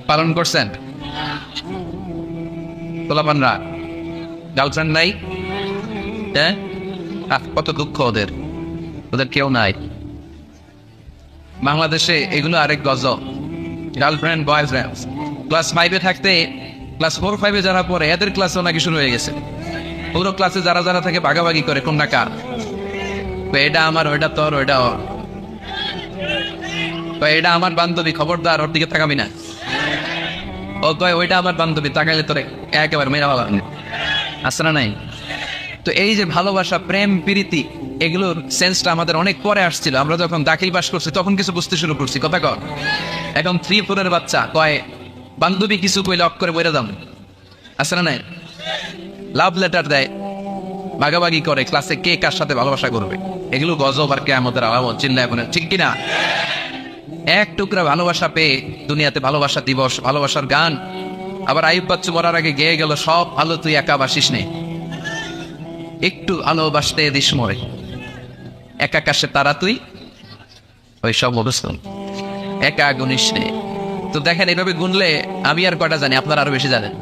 পালন করছেন? তোলাপানরা গার্লফ্রেন্ড নাই? হ্যাঁ, কত দুঃখ ওদের, ওদের কেউ নাই। বাংলাদেশে এগুলো আরেক গজব। গার্লফ্রেন্ড বয়ফ্রেন্ড ক্লাস 5-এ থাকতে ক্লাস 4-5-এ যারা পড়ে এদের ক্লাসও নাকি শুরু হয়ে গেছে। পুরো ক্লাসে যারা যারা থাকে ভাগাভাগি করে কোনটা কার। এটা আমার, ওইটা তোর, ওইটা ওর। এটা আমার বান্ধবী, খবরদার ওর দিকে তাকাবি না। ও কয় ওইটা আমার বান্ধবী, তাকাইলে তোরে একেবারে মেরা ভালো আসে না নাই? তো এই যে ভালোবাসা, প্রেম, প্রীতি, এগুলোর সেন্সটা আমাদের অনেক পরে আসছিল। আমরা যখন দাখিল পাস করছি তখন কিছু বুঝতে শুরু করছি। কথা কর। এখন 3-4-এর বাচ্চা কয় বান্ধবী কিছু কইলে অক করে বইরা দাম, আসে না নাই? লাভ লেটার দেয়, ভাগাভাগি করে ক্লাসে কে কার সাথে ভালোবাসা করবে। এগুলো গজব আর কিয়ামতের আলামত। চিল্লায় বলেন ঠিক কিনা? 1 টুকরা ভালোবাসা পেয়ে দুনিয়াতে ভালোবাসা দিবস, ভালোবাসার গান। আবার আইয়ুব বাচ্চু মরার আগে গেয়ে গেল, সব ভালো তুই একা বাসিস নে, একটু ভালোবাসতে দিস মরে, একা কাশে তারা তুই ওই সব অবস্থান, একা গুনিস নে। তো দেখেন, এইভাবে গুনলে আমি আর কয়টা জানি, আপনারা আরো বেশি জানেন।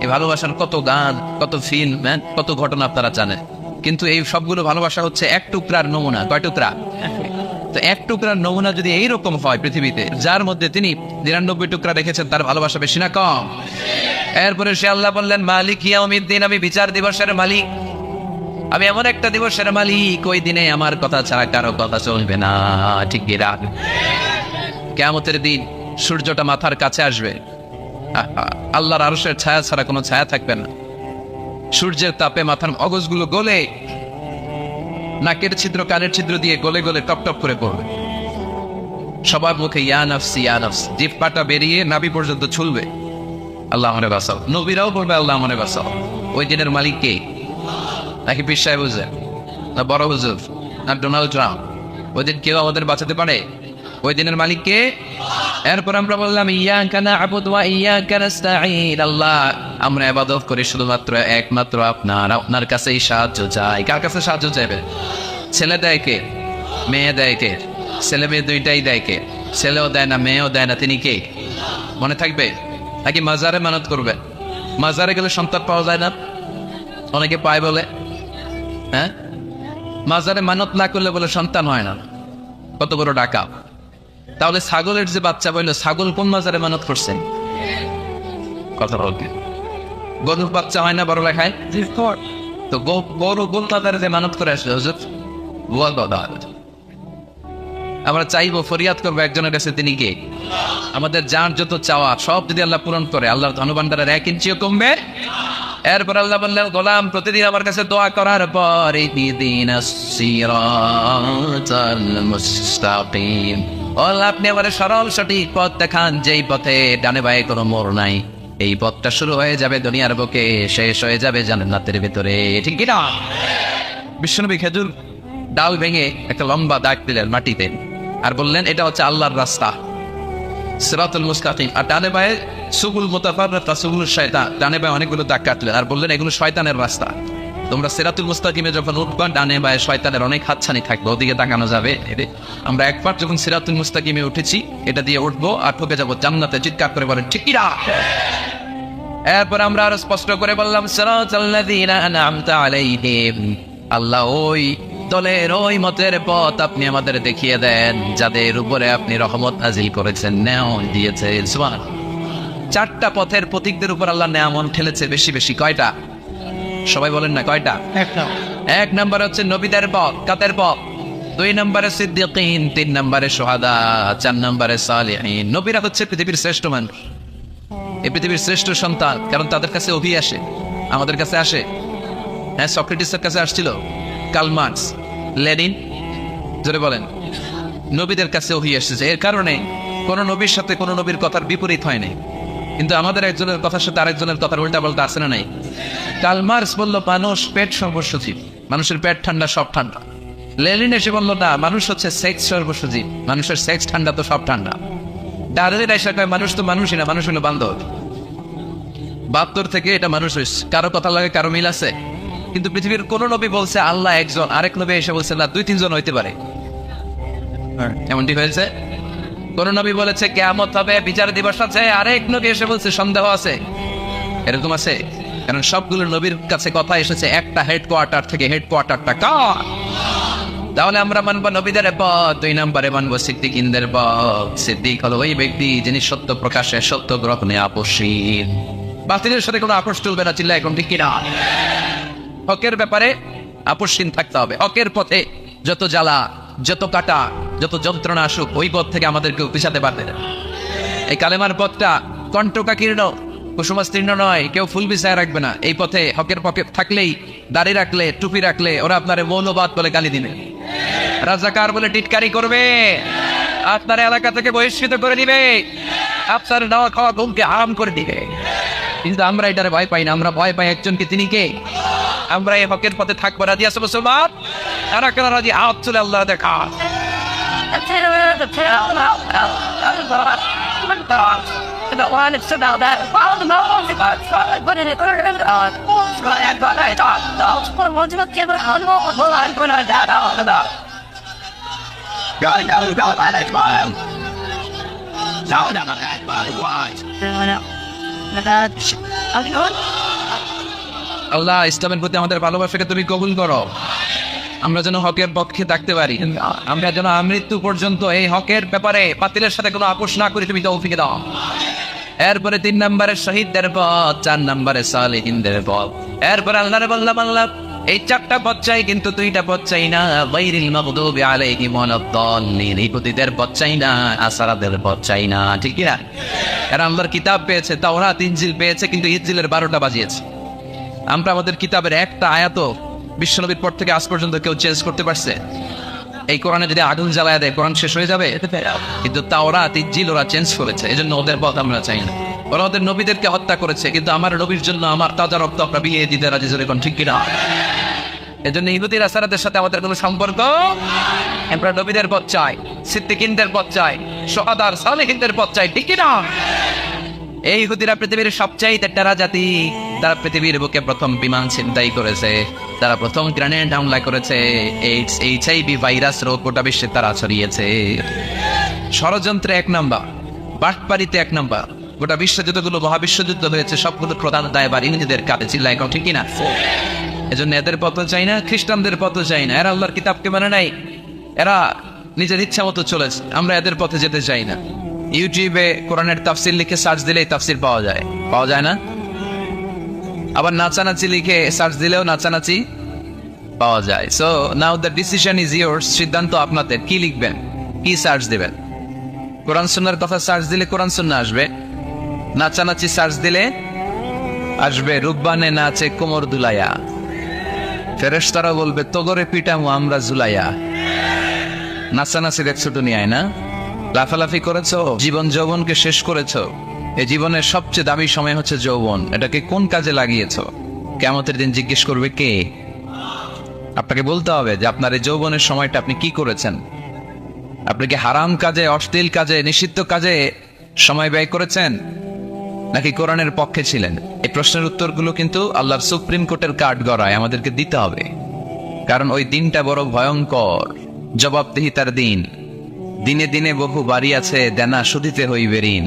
এই ভালোবাসার কত গান, কত ফিল্ম, কত ঘটনা আপনারা জানেন। কিন্তু এই সবগুলো ভালোবাসা হচ্ছে 1 টুকরার নমুনা। কয় টুকরা? তো 1 টুকরার নমুনা যদি এইরকম হয় পৃথিবীতে, যার মধ্যে তিনি 99 টুকরা রেখেছেন, তার ভালোবাসা বেশি না কম? এরপরে সে আল্লাহ বললেন মালিক ইয়াউমিদ্দিন, আমি বিচার দিবসের মালিক। আমি এমন একটা দিবসের মালিক, ওই দিনে আমার কথা ছাড়া কারো কথা চলবে না। ঠিক কি রাখ? কিয়ামতের দিন সূর্যটা মাথার কাছে আসবে, আল্লাহর আরশের ছায়া ছাড়া কোনো ছায়া থাকবে না। সূর্যের তাপে মাথার মগজগুলো গলে, নাকের ছিদ্র, কানের ছিদ্র দিয়ে গলে গলে টপ টপ করে পড়বে। সবার মুখে ইয়া নাফসি ইয়া নাফসি, জিহ্বাটা বেরিয়ে নাভি পর্যন্ত ছুলবে। আল্লাহ আমারে বাঁচাও। নবীরাও বলবে আল্লাহ আমারে বাঁচাও। ওই দিনের মালিক কে? নাকি পীর সাহেব হুজুর, না বড় হুজুর, না ডোনাল্ড ট্রাম্প? ওই দিন কেউ আমাদের বাঁচাতে পারে? ওই দিনের মালিক কে? এরপর আমরা বললাম ইয়াকা না'বুদু ওয়া ইয়াকা নাস্তাঈন, আল্লাহ আমরা ইবাদত করি শুধুমাত্র একমাত্র আপনার কাছেই সাহায্য চাই। কার কাছে সাহায্য চাইবে? ছেলে দেয় কে? মেয়ে দেয় কে? ছেলে মেয়ে দুইটাই দেয় কে? ছেলেও দেয় না, মেয়েও দেয় না, তিনি কে? মনে থাকবে? নাকি মাজারে মানত করবে? মাজারে গেলে সন্তান পাওয়া যায় না, অনেকে পায় বলে। হ্যাঁ, মাজারে মানত না করলে বলে সন্তান হয় না। কত বড় ডাকা! তাহলে ছাগলের যে বাচ্চা বলল, ছাগল কোন মাজারে মানত করছেন? কথা বলতে গরুর বাচ্চা হয় না বড় লেখায়? তো গরু গোল মাজারে যে মানত করে আসলে হুজুর, আমরা চাইবো, ফরিয়াদ করবো একজনের কাছে, তিনি কে? আমাদের যার যত চাওয়া সব যদি আল্লাহ পূরণ করে, আল্লাহর ধনভাণ্ডারের 1 ইঞ্চিও কমবে। এরপর আল্লাহ বললেন, গোলাম প্রতিদিন আমার কাছে দোয়া করার পর ইহদিনাস সিরাতাল মুস্তাকিম, আল্লাহ আপনি আমার সরল সঠিক পথ দেখান, যেই পথে ডানে বায়ে কোনো মোড় নাই। এই পথটা শুরু হয়ে যাবে দুনিয়ার বুকে, শেষ হয়ে যাবে জান্নাতের ভিতরে, ঠিক কি না? বিশ্বনবী খেজুর ডাল ভেঙে একটা লম্বা দাগ দিলেন মাটিতে, আর বললেন এটা হচ্ছে আল্লাহর রাস্তা, সিরাতুল মুস্তাকিম। আর ডানে বায়ে সুবুল মুতাফাররিকা সুবুল শায়তান, ডানে বায়ে অনেকগুলো দাগ কাটলেন আর বললেন এগুলো শয়তানের রাস্তা। তোমরা সিরাতুল মুস্তাকিমে যখন উঠবা, ডানে বায়ে শয়তানের অনেক হাতছানি থাকবে, ওদিকে তাকানো যাবে। আমরা একবার যখন সিরাতুল মুস্তাকিমে উঠেছি, এটা দিয়ে উঠবো আর ঢুকে যাবো জান্নাতে। চিৎকার করে বলেন ঠিক কি না? এরপর আমরা আরো স্পষ্ট করে বললাম, সিরাতাল্লাযীনা আনআমতা আলাইহিম, আল্লাহ ওই দলের ওই মতের পথ আপনি আমাদের দেখিয়ে দেন যাদের উপরে আপনি রহমত নাজিল করেছেন, নেয়ামত দিয়েছেন। সুবহানাল্লাহ। 4টা পথের প্রতীকদের উপর আল্লাহ নেয়ামত ঠেলেছে বেশি বেশি। কয়টা? সবাই বলেন না কয়টা? 1 নম্বর হচ্ছে নবীদের পথ, কাদের পথ? 2 নম্বরে সিদ্দিকিন, 3 নম্বরে শুহাদা, 4 নম্বরে সালিহিন। নবীরা হচ্ছে পৃথিবীর শ্রেষ্ঠ মানুষ, এই পৃথিবীর শ্রেষ্ঠ সন্তান, কারণ তাদের কাছে ওহী আসে, আমাদের কাছে আসে। হ্যাঁ, সক্রেটিসের কাছে আসছিল, কার্ল মার্কস, লেনিন, জোরে বলেন। নবীদের কাছে ওহী এসেছে, এর কারণে কোন নবীর সাথে কোন নবীর কথার বিপরীত হয় নাই। কিন্তু আমাদের একজনের কথার সাথে আরেকজনের কথার উল্টা পাল্টা আছে না নাই? কার্ল মার্কস বলল মানুষ পেট সর্বস্ব জীব, মানুষের পেট ঠান্ডা সব ঠান্ডা। লেনিন এসে বলল না, মানুষ হচ্ছে সেক্স সর্বস্ব জীব, মানুষের সেক্স ঠান্ডা তো সব ঠান্ডা। ডারউইন এসে কয় মানুষ তো মানুষই না, মানুষ হলো বান্দর। 72 থেকে এটা মানুষ হয়েছে, কারো কথা লাগে কারো মিল আছে। কিন্তু পৃথিবীর কোন নবী বলছে আল্লাহ একজন, আরেক নবী এসে বলছে না 2-3 জন হইতে পারে, এমনটি হয়েছে? কোন নবী বলেছে কিয়ামত হবে, বিচার দিবস আছে, আরেক নবী এসে বলছে সন্দেহ আছে, এরকম আছে? কারণ সবগুলো নবীর কাছে কথা এসেছে একটা হেডকোয়ার্টার থেকে, হেডকোয়ার্টারটা কার? তাহলে আমরা মানবো নবীদের পথ। 2 নম্বরে মানবো সিদ্দিকিনদের পথ। সিদ্দিক হলো ওই ব্যক্তি যিনি সত্য প্রকাশে সত্য গ্রহণে আপোষহীন, বাতিলের সাথে কোনো আপোষ চলবে না। চিল্লা এখন ঠিক কিনা? হকের ব্যাপারে আপোষহীন থাকতে হবে। হকের পথে যত জ্বালা, যত কাটা, যত যন্ত্রণা আসুক, ওই পথ থেকে আমাদেরকে পিছাতে পারবে না। এই কালেমার পথটা কণ্টকাকীর্ণ, কুসুমাস্তীর্ণ নয়, কেউ ফুল বিছায় রাখবে না। এই পথে হকের পথে থাকলেই, দাড়ি রাখলে, টুপি রাখলে, ওরা আপনার মৌলবাদ বলে গালি দিবে, রাজাকার বলে টিটকারি করবে, আপনার এলাকা থেকে বহিষ্কৃত করে দিবে, আপনার নাওয়া খাওয়া ঘুমকে হারাম করে দিবে। কিন্তু আমরা এটারে ভয় পাই না, আমরা ভয় পাই একজনকে, তিনি কে? আমরা এই হকের পথে থাকবো। রাজি আছে মুসলমান? আর কেন রাজি? হাত চলে আল্লাহ দেখা। আল্লাহ ইসলামের প্রতি আমাদের ভালোবাসাকে তুমি কবুল করো, আমরা যেন হকের পক্ষে থাকতে পারি, আমরা যেন আমৃত্যু পর্যন্ত এই হকের ব্যাপারে বাতিলের সাথে কোনো আপোষ না করি, তুমি তৌফিক দাও। এরপরে 3 নম্বরে শহীদদের পথ, 4 নম্বরে সালেহিনদের পথ। এরপরে আল্লাহরে বললাম, আল্লাহ এই 4টা পথ চাই, কিন্তু 2টা পথ চাই না। গায়রিল মাগদুবি আলাইহিম ওয়ালাদ-দাল্লিন, ইহুদীদের পথ চাই না, আসারাদের পথ চাই না, ঠিক কি না? এরা আল্লাহর কিতাব পেয়েছে, তাওরাত ইনজিল পেয়েছে, কিন্তু ইনজিলের 12টা বাজিয়েছে। আমরা আমাদের কিতাবের একটা আয়াতও বিশ্বনবীর পর থেকে আজ পর্যন্ত কেউ চেঞ্জ করতে পারছে? এই কোরআনে যদি আগুন জ্বালায় দেয়, কোরআন শেষ হয়ে যাবে? কিন্তু তাওরাত ইনজিল ওরা চেঞ্জ করেছে, এজন্য ওদের পথ আমরা চাই না। ওরা ওদের নবীদেরকে হত্যা করেছে, কিন্তু আমার নবীর জন্য আমার তাজা রক্ত আমরা বিয়ে দিতে রাজি, জোরে কোন ঠিক কিনা? এজন্য ইহুদির আসারাদের সাথে আমাদের কোনো সম্পর্ক, আমরা নবীদের পথ চাই, সিদ্দিকিনদের পথ চাই, শুহাদার সালেহিনদের পথ চাই, ঠিক কিনা? এই ইহুদিরা পৃথিবীর সবচাইতে টেরা জাতি, তারা পৃথিবীর বুকে প্রথম বিমান ছিনতাই করেছে, তারা প্রথম গ্রেনেড হামলা করেছে, এইডস HIV ভাইরাস রোগ গোটা বিশ্বে তারা ছড়িয়েছে। ষড়যন্ত্রে 1 নাম্বার, বাটপাড়িতে 1 নাম্বার। গোটা বিশ্বে যতগুলো মহাবিশ্বযুদ্ধ হয়েছে সবগুলো প্রধান দায়ভার ইহুদিদের কাঁধে, চিল্লা এখন ঠিক কিনা? এজন্য এদের পথ চাই না, খ্রিস্টানদের পথ চাই না। এরা আল্লাহর কিতাবকে মানে নাই, এরা নিজের ইচ্ছা মতো চলেছে, আমরা এদের পথে যেতে চাই না। ইউটিউবে কোরআনের তাফসির লিখে সার্চ দিলেই তাফসির পাওয়া যায়, পাওয়া যায় না? আবার নাচানাচি লিখে সার্চ দিলেও নাচানাচি পাওয়া যায়। So now the decision is yours, সিদ্ধান্ত আপনাদের। কি লিখবেন? কি সার্চ দেবেন? কোরআন সুন্নাহর কথা সার্চ দিলে কোরআন সুন্নাহ আসবে, নাচানাচি সার্চ দিলে আসবে রুব্বানে নাচে কোমর দুলাইয়া, ফেরেশতারা বলবে তগরে পিটামু আমরা জুলাইয়া। নাচানাচি দেখছো দুনিয়ায় না? লাফালাফি করেছো, জীবন যৌবনকে শেষ করেছো। এই জীবনের সবচেয়ে দামি সময় হচ্ছে যৌবন, এটাকে কোন কাজে লাগিয়েছো? কিয়ামতের দিন জিজ্ঞেস করবে কে? আপনাকে বলতে হবে যে আপনার এই যৌবনের সময়টা আপনি কি করেছেন। আপনি কি হারাম কাজে, অশ্লীল কাজে, নিষিদ্ধ কাজে সময় ব্যয় করেছেন, নাকি কোরআনের পক্ষে ছিলেন? এই প্রশ্নের উত্তরগুলো কিন্তু আল্লাহর সুপ্রিম কোর্টের কাঠ গড়ায় আমাদেরকে দিতে হবে, কারণ ওই দিনটা বড় ভয়ঙ্কর, জবাবদিহিতার দিন। দিনে দিনে বহু বাড়ি আছে, দেনা শুধিতে হইবে ঋণ।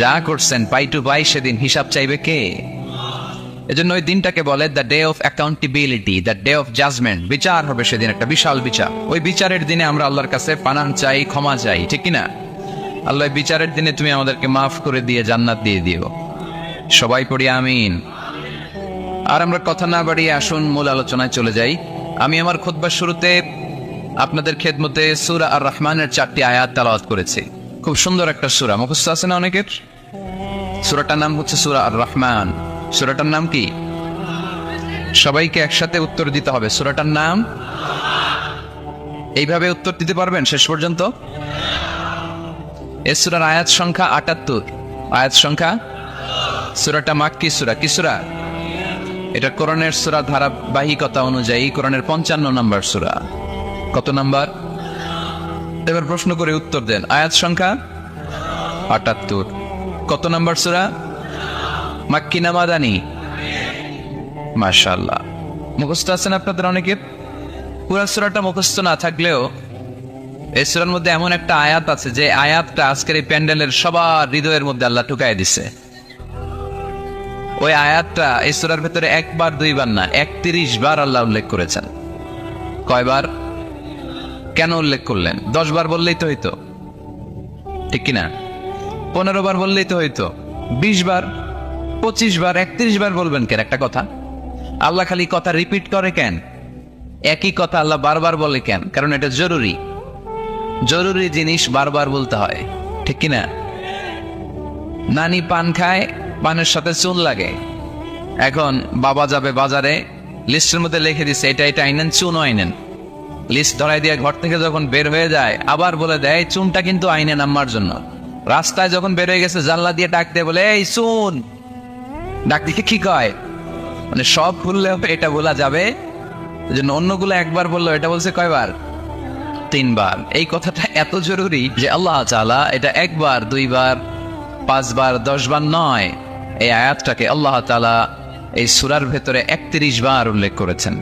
যা করছেন পাই টু পাই সেদিন হিসাব চাইবে কে? এজন্য ওই দিনটাকে বলে the day of accountability, the day of judgement. বিচার হবে সেদিন, একটা বিশাল বিচার। ওই বিচারের দিনে আমরা আল্লাহর কাছে পানাহ চাই, ক্ষমা চাই, ঠিক কিনা? আল্লাহ বিচারের দিনে তুমি আমাদেরকে মাফ করে দিয়ে জান্নাত দিয়ে দিও। সবাই পড়ি আমিন। আর আমরা কথা না বাড়িয়ে আসুন মূল আলোচনায় চলে যাই। আমি আমার খুতবার শুরুতে আপনাদের খেদমতে সূরা আর রহমানের 4টি আয়াত তেলাওয়াত করেছি। খুব সুন্দর একটা সূরা, মুখস্থ আছে না অনেকের? সূরাটার নাম হচ্ছে সূরা আর রহমান। সূরাটার নাম কি? সবাইকে একসাথে উত্তর দিতে হবে। সূরাটার নাম এইভাবে উত্তর দিতে পারবেন শেষ পর্যন্ত? এই সূরার আয়াত সংখ্যা 78। আয়াত সংখ্যা, সূরাটা মাক্কি সূরা। কি সূরা এটা? কোরআনের সূরা ধারাবাহিকতা অনুযায়ী কোরআনের 55 নম্বর সূরা। কত নাম্বার? এবার প্রশ্ন করে উত্তর দেন। আয়াত সংখ্যা 78। কত নাম্বার সূরা? মাক্কি না মাদানী? মাশাআল্লাহ, মুখস্থ আছেন আপনাদের অনেকের। পুরো সূরাটা মুখস্থ না থাকলেও এই সূরার মধ্যে এমন একটা আয়াত আছে যে আয়াতটা আজকের এই প্যান্ডেলের সবার হৃদয়ের মধ্যে আল্লাহ ঢুকাই দিছে। ওই আয়াতটা এই সূরার ভেতরে একবার দুইবার না, 31 বার আল্লাহ উল্লেখ করেছেন। কয়বার? কেন উল্লেখ করলেন? 10 বার বললেই তো হইতো, ঠিক কিনা? 15 বার বললেই তো হইতো। 20 বার, 25 বার, 31 বার বলবেন কেন একটা কথা? আল্লাহ খালি কথা রিপিট করে কেন? একই কথা আল্লাহ বারবার বলে কেন? কারণ এটা জরুরি। জরুরি জিনিস বারবার বলতে হয়, ঠিক কিনা? নানি পান খায়, পানের সাথে চুন লাগে। এখন বাবা যাবে বাজারে, লিস্টের মধ্যে লিখে দিচ্ছে এটা এটা আইনেন, চুনও আইনেন। লিস্ট ধরাই দিয়ে ঘর থেকে যখন বের হয়ে যায় আবার বলে দেয় চুনটা কিন্তু আইনেন আম্মার জন্য। রাস্তায় যখন বের হয়ে গেছে জানলা দিয়ে ডাক দিয়ে বলে এই চুন। ডাক দিয়ে কি কয়? মানে সব ভুললেও এটা বলা যাবে, জন্য অন্যগুলো একবার বললো, এটা বলছে কয়বার? 3 বার। এই কথাটা এত জরুরি যে আল্লাহ তাআলা এটা 1 বার, 2 বার, 5 বার, 10 বার নয়, এই আয়াতটাকে আল্লাহ তাআলা এই সূরার ভেতরে 31 বার উল্লেখ করেছেন।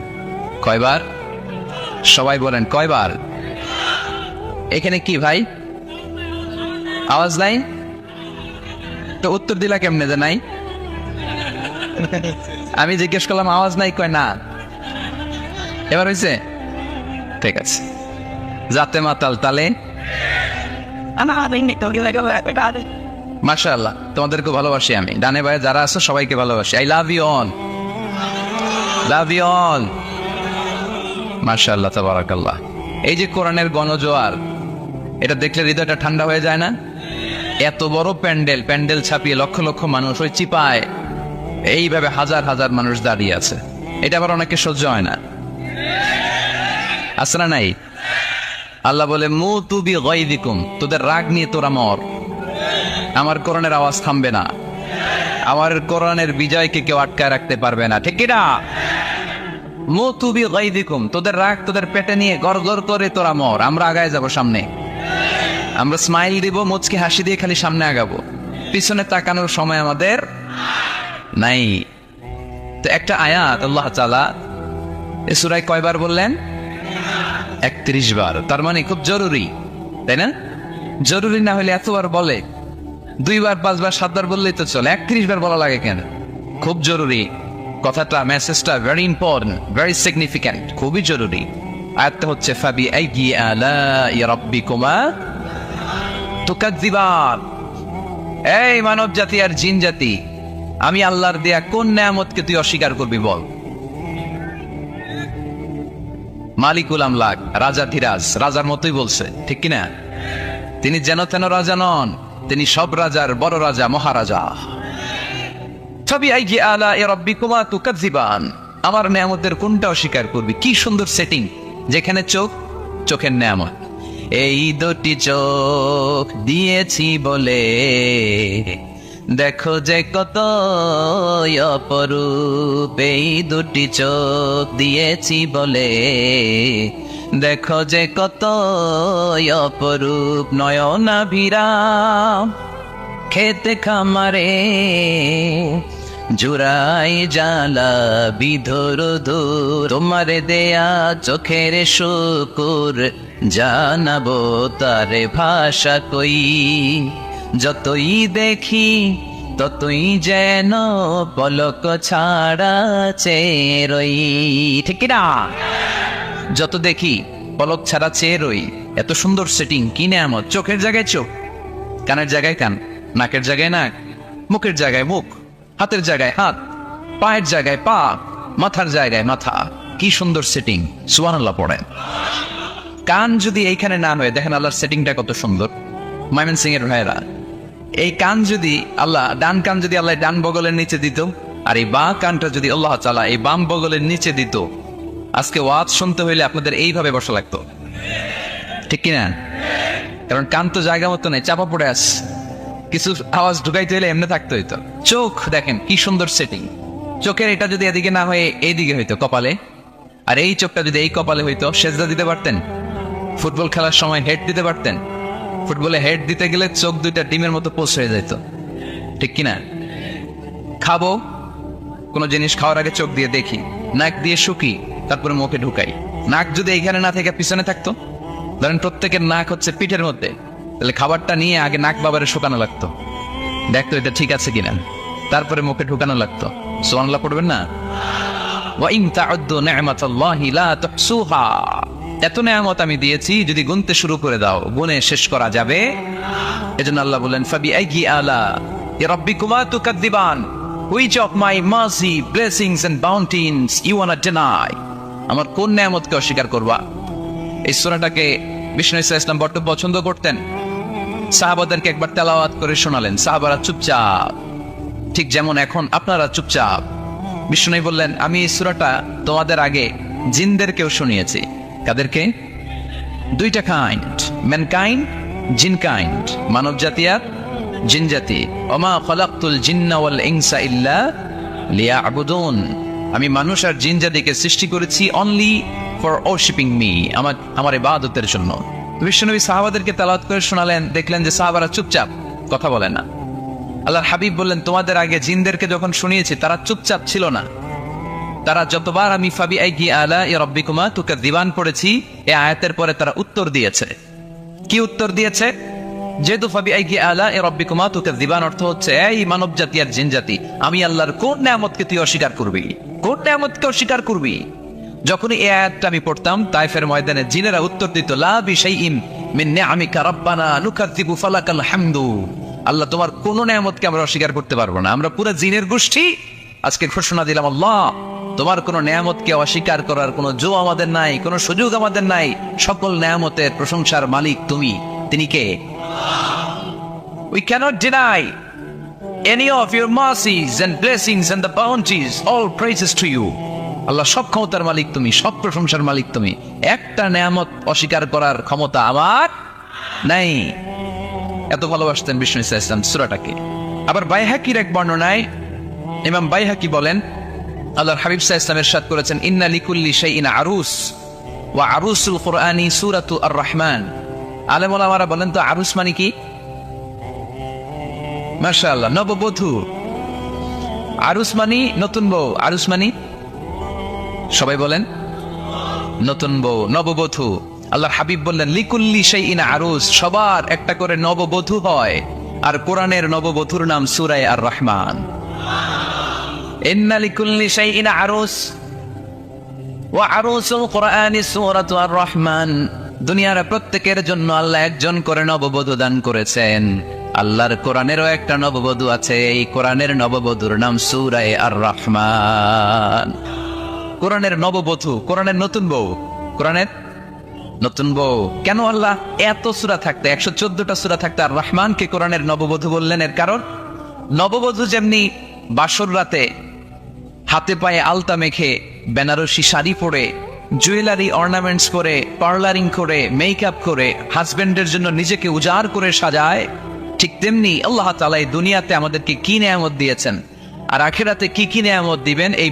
কয়বার? সবাই বলেন কয়বার? এখানে কি ভাই আওয়াজ নাই? তো উত্তর দিলা কেমনে যে নাই? আমি জিজ্ঞেস করলাম আওয়াজ নাই, কয় না। এবার হয়েছে? ঠিক আছে। জাতে মাতাল তালে মাশাআল্লাহ, তোমাদেরকে ভালোবাসি আমি। ডানে বায়ে যারা আছো সবাইকে ভালোবাসি। I love you all, love you all. মাশাআল্লাহ, তাবারাকাল্লাহ। এই যে কোরআনের গণজোয়ার, এটা দেখলে হৃদয়টা ঠান্ডা হয়ে যায় না? এত বড় প্যান্ডেল, প্যান্ডেল ছাপিয়ে লক্ষ লক্ষ মানুষ, ওই চিপায় এইভাবে হাজার হাজার মানুষ দাঁড়িয়ে আছে। এটা আবার অনেকে সহ্য হয় না, আছে না নাই? আল্লাহ বলে মুতু বিগাইযিকুম, তোদের রাগ নিয়ে তোরা মর। আমার কোরআনের আওয়াজ থামবে না, আমার কোরআনের বিজয়কে কেউ আটকায় রাখতে পারবে না, ঠিক কি না? মুতু বিগাইযিকুম, তোদের রাগ তোদের পেটে নিয়ে গড়গড় করে তোরা মর। আমরা আগায় যাব সামনে, আমরা স্মাইল দিব, মুচকি হাসি দিয়ে খালি সামনে আগাবো, পিছনে তাকানোর সময় আমাদের নাই। তো একটা আয়াত আল্লাহ তাআলা এই সূরায় কয়বার বললেন? 31 বার। তার মানে খুব জরুরি, তাই না? জরুরি না হলে এতবার বলে? 2 বার, 5 বার, 7 বার বললেই তো চলে, 31 বার বলা লাগে কেন? খুব জরুরি কথাটা, মেসেজটা ভেরি ইম্পর্টেন্ট, ভেরি সিগনিফিক্যান্ট, খুবই জরুরি। আয়াতটা হচ্ছে ফাবি আইয়ি আলাই রাব্বিকুমা তুকাজ্জিবান। এই মানব জাতি আর জিন জাতি, আমি আল্লাহর দেয়া কোন নেয়ামতকে তুই অস্বীকার করবি বল? মালিকুল আমলাক, রাজাধিরাজ, রাজার মতোই বলছে, ঠিক কিনা? তিনি যেন তেন রাজা নন, তিনি সব রাজার বড় রাজা, মহারাজা। ফাবিআইয়ি আলাই রাব্বিকুমা তুকাযযিবান, আমার নেয়ামতের কোনটা অস্বীকার করবি? কি সুন্দর সেটিং, যেখানে চোখ, চোখের নেয়ামত। এই দুটি চোখ দিয়েছি বলে দেখো যে কত অপরূপ, এই দুটি চোখ দিয়েছি বলে দেখো যে কত অপরূপ, নয়নাভিরাম খেতে খামারে জুড়াই জ্বালা বিধর দূর, তোমারে দেয়া চোখের শুকুর জানাবো তারে ভাষা কই, যতই দেখি ততই যেন পলক ছাড়া চেয়ে রই, ঠিক না? যত দেখি পলক ছাড়া চেয়ে রই। এত সুন্দর সেটিং, কি নেয়ামত! চোখের জায়গায় চোখ, কানের জায়গায় কান, নাকের জায়গায় নাক, মুখের জায়গায় মুখ, হাতের জায়গায় হাত, পায়ের জায়গায় পা, মাথার জায়গায় মাথা। কি সুন্দর সেটিং! সুবহানাল্লাহ পড়েন। কান যদি এইখানে না হয়, দেখেন আল্লাহর সেটিংটা কত সুন্দর। ময়মনসিং এর ভাইরা, এই কান যদি আল্লাহ, ডান কান যদি আল্লাহ ডান বগলের নিচে দিত, আর এই বাঁ কানটা যদি আল্লাহ তাআলা এই বাম বগলের নিচে দিত, আজকে ওয়াজ শুনতে হইলে আপনাদের এইভাবে বসা লাগতো, ঠিক কিনা? কারণ কান তো জায়গা মতো নেই, চাপা পড়ে আস, কিছু আওয়াজ ঢুকাইতে হইলে এমনি থাকতে হইতো। চোখ দেখেন কি সুন্দর সেটিং। চোখের এটা যদি এদিকে না হয়ে এইদিকে হইতো, কপালে, আর এই চোখটা যদি এই কপালে হইতো, সেজদা দিতে পারতেন। ফুটবল খেলার সময় হেড দিতে পারতেন। ফুটবলে হেড দিতে গেলে চোখ দুইটা ডিমের মতো পোষ হয়ে যেত, ঠিক কিনা? খাবো, কোনো জিনিস খাওয়ার আগে চোখ দিয়ে দেখি, নাক দিয়ে শুকি, তারপরে মুখে ঢুকাই। নাক যদি এইখানে না থেকে পিছনে থাকতো, ধরেন প্রত্যেকের নাক হচ্ছে পিঠের মধ্যে, তাহলে খাবারটা নিয়ে আগে নাক বাবারে শুকানো লাগতো, দেখতো এটা ঠিক আছে কিনা, তারপরে মুখে ঢুকানো লাগতো। সুবহানাল্লাহ পড়বেন না? ওয়া ইন তা'উদ্দু নি'মাতাল্লাহি লা তুহসুহা, এত নেয়ামত আমি দিয়েছি, যদি গুনতে শুরু করে দাও গুনে শেষ করা যাবে। এজন্য আল্লাহ বলেন, ফাবিআইয়ি আলাই রাব্বিকুমা তুকাযযিবান, which of my mercy, blessings and bounties you wanna deny? আমার কোন নেয়ামতকে অস্বীকার করবা? এই সূরাটাকে বিষ্ণু ইসলাম বড় পছন্দ করতেন। সাহাবাদেরকে একবার তেলাওয়াত করে শোনালেন, সাহাবারা চুপচাপ, ঠিক যেমন এখন আপনারা চুপচাপ। বিষ্ণু বললেন, আমি এই সূরাটা তোমাদের আগে জিনদেরকেও শুনিয়েছি। কাদেরকে? দুইটা কাইন্ড, ম্যানকাইন্ড, জিনকাইন্ড, মানব জাতি আর জিন জাতি। ওমা খালাকতুল জিন্না ওয়াল ইনসা ইল্লা লিয়াবুদুন, আমি মানুষ আর জিন জাতিকে সৃষ্টি করেছি অনলি ফর ওয়ার্শিপিং মি, আমার ইবাদতের জন্য। বিশ্বনবী সাহাবাদেরকে তেলাওয়াত করে শোনালেন, দেখলেন যে সাহাবারা চুপচাপ, কথা বলে না। আল্লাহর হাবিব বললেন, তোমাদের আগে জিনদেরকে যখন শুনিয়েছি তারা চুপচাপ ছিল না, তারা যতবার আমি ফাবিআইয়ি আলাই রাব্বিকুমা তুকাযযিবান পড়েছি, এই আয়াতের পরে তারা উত্তর দিয়েছে। কি উত্তর দিয়েছে? যেহেতু ফাবিআইয়ি আলাই রাব্বিকুমা তুকাযযিবান অর্থ হচ্ছে, এই মানব জাতি আর জিন জাতি, আমি আল্লাহর কোন নেয়ামতকে তুই অস্বীকার করবি? কোন নেয়ামতকে অস্বীকার করবি? যখনই এই আয়াতটা আমি পড়তাম, তায়েফের ময়দানে জিনেরা উত্তর দিত, লা বিশাইইন মিন নিআমিকা রাব্বানা নুকাযযিবু ফালাকাল হামদু, আল্লাহ তোমার কোন নেয়ামতকে আমরা অস্বীকার করতে পারবো না। আমরা পুরো জিনের গোষ্ঠী আজকে ঘোষণা দিলাম, আল্লাহ তোমার কোন নেয়ামতকে অস্বীকার করার কোন জো আমাদের নাই, কোন সুযোগ আমাদের নাই। সকল নেয়ামতের প্রশংসার মালিক তুমি। তিনি কে? We cannot deny any of your mercies and blessings and the bounties. All praises to you. আল্লাহ সব ক্ষমতার মালিক তুমি, সব প্রশংসার মালিক তুমি। একটা নেয়ামত অস্বীকার করার ক্ষমতা আমার নাই। এত ভালোবাসতেন বিষ্ণু ইসলাম সূরাটাকে। আবার বাইহাকির এক বর্ণনায় ইমাম বাইহাকি বলেন, আল্লাহর হাবিব সাল্লাল্লাহু আলাইহি ওয়াসাল্লাম ইরশাদ করেছেন, ইন্না লিকুল্লি শাইইন আরুস ওয়া আরুসুল কুরআনি সূরাতু আর-রাহমান। আলেম ওলামারা বলেন তো আরুস মানে কি? মাশাআল্লাহ, নববধূ। আরুস মানে নতুন বউ, আরুস মানে সবাই বলেন নতুন বউ, নববধূ। আল্লাহর হাবিব বললেন, লিকুল্লি শাইইন আরুস, সবার একটা করে নববধূ হয়। আর কোরআনের নববধূর নাম সূরা আর-রাহমান। ইন্না লিকুল্লি শাইইন আরুস ওয়া আরুসুল কুরআনি সূরাতু আর-রাহমান। দুনিয়ার প্রত্যেকের জন্য আল্লাহ একজন করে নববধূ দান করেছেন। আল্লাহর কোরআনেরও একটা নববধূ আছে, এই কোরআনের নববধূর নাম সূরা আর-রাহমান। কোরআনের নববধূ, কোরআনের নতুন বউ, কোরআনের নতুন বউ। কেন আল্লাহ এত সূরা থাকতে 114টা সূরা থাকতে আর রহমানকে কোরআনের নববধূ বললেন? এর কারণ নববধূ যেমনি বাসর রাতে হাতে পায়ে আলতা মেখে বেনারসি শাড়ি পরে জুয়েলারি অর্নামেন্টস করে পার্লারিং করে মেকআপ করে হাজবেন্ডের জন্য নিজেকে উজাড় করে সাজায়, ঠিক তেমনি আল্লাহ তাআলা এই দুনিয়াতে আমাদেরকে কি নেয়ামত দিয়েছেন আর আখিরাতে কি কি নেয়ামত দিবেন এই